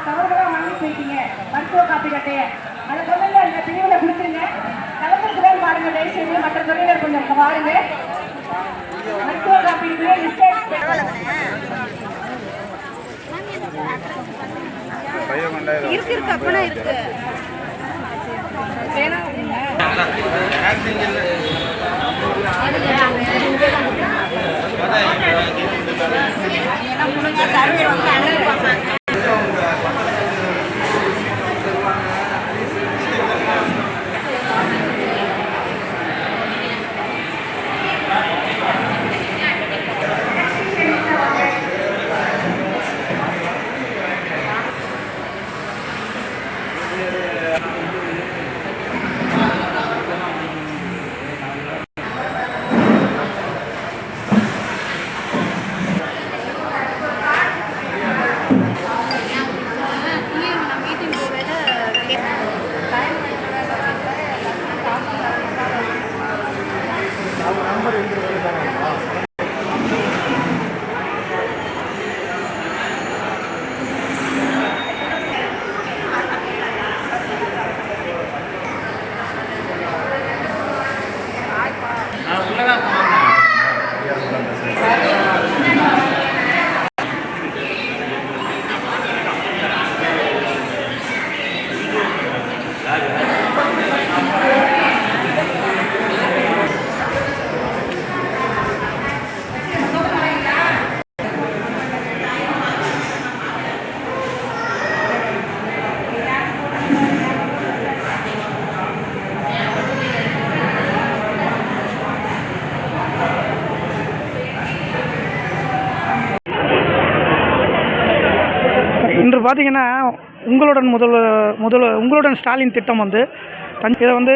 தவறுதலாக வாங்கி போயிட்டீங்க மருத்துவ காப்பீடு அட்டையை. அதை சொல்லுங்க, அந்த பிரிவில் கொடுத்துருங்க. கலந்துருக்குதான் பாருங்க, தயவுசெய்து மற்ற துறையினர் கொஞ்சம் பாருங்க. மருத்துவ காப்பீடு இருக்கு அப்பனா இருக்கு. இன்று பார்த்தீங்கன்னா உங்களுடன் ஸ்டாலின் திட்டம் வந்து இதை வந்து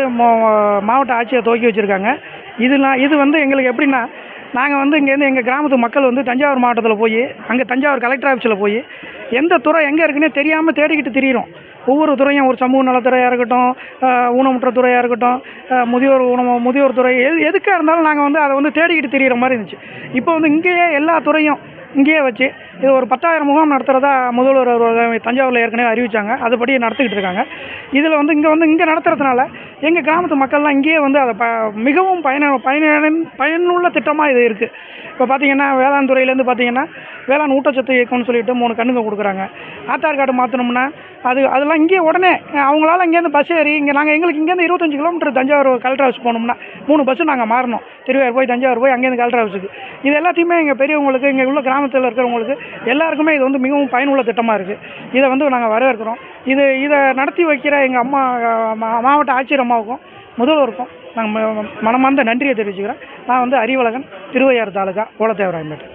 மாவட்ட ஆட்சியை துவக்கி வச்சுருக்காங்க. இது வந்து எங்களுக்கு எப்படின்னா, நாங்கள் வந்து இங்கேருந்து எங்கள் கிராமத்து மக்கள் வந்து தஞ்சாவூர் மாவட்டத்தில் போய் அங்கே தஞ்சாவூர் கலெக்டர் ஆஃபீஸில் போய் எந்த துறை எங்கே இருக்குன்னே தெரியாமல் தேடிக்கிட்டு திரியிறோம். ஒவ்வொரு துறையும், ஒரு சமூக நலத்துறையாக இருக்கட்டும், ஊனமுற்ற துறையாக இருக்கட்டும், முதியோர் துறை, எதுக்காக இருந்தாலும் நாங்கள் வந்து அதை வந்து தேடிக்கிட்டு திரியிற மாதிரி இருந்துச்சு. இப்போ வந்து இங்கேயே எல்லா துறையும் இங்கேயே வச்சு இது ஒரு 10,000 முகாம் நடத்துகிறதா முதல்வர் தஞ்சாவூரில் ஏற்கனவே அறிவித்தாங்க. அதுபடி நடத்திக்கிட்டு இருக்காங்க. இதில் வந்து இங்கே நடத்துறதுனால எங்கள் கிராமத்து மக்கள்லாம் இங்கேயே வந்து அதை மிகவும் பயனுள்ள திட்டமாக இது இருக்குது. இப்போ பார்த்திங்கன்னா வேளாண் துறையிலேருந்து பார்த்திங்கன்னா வேளாண் ஊட்டச்சத்து இயக்கம்னு சொல்லிட்டு 3 கண்ணுங்க கொடுக்குறாங்க. ஆதார் கார்டு மாற்றணும்னா அதெல்லாம் இங்கேயே உடனே அவங்களால இங்கேருந்து பஸ் ஏறி எங்களுக்கு இங்கேருந்து 25 கிலோமீட்டர் தஞ்சாவூர் கலெக்டர் ஆஃபீஸ் போகணும்னா 3 பஸ்ஸு நாங்கள் மாறணும். திருவாரூர் போய் தஞ்சாவூர் போய் அங்கேருந்து கலெக்டர் ஆஃபீஸுக்கு. இது எல்லாத்தையுமே எங்கள் பெரியவங்களுக்கு, இங்கே உள்ள கிராமத்தில் இருக்கிறவங்களுக்கு எல்லாருக்குமே இது வந்து மிகவும் பயனுள்ள திட்டமாக இருக்குது. இதை வந்து நாங்கள் வரவேற்கிறோம். இதை நடத்தி வைக்கிற எங்கள் மாவட்ட ஆட்சியர் அம்மாவுக்கும் முதல்வருக்கும் நாங்கள் மனமார்ந்த நன்றியை தெரிவிச்சுக்கிறேன். நான் வந்து அறிவழகன், திருவையாறு தாலுகா, ஓலத்தேவராயம்பேட்டை.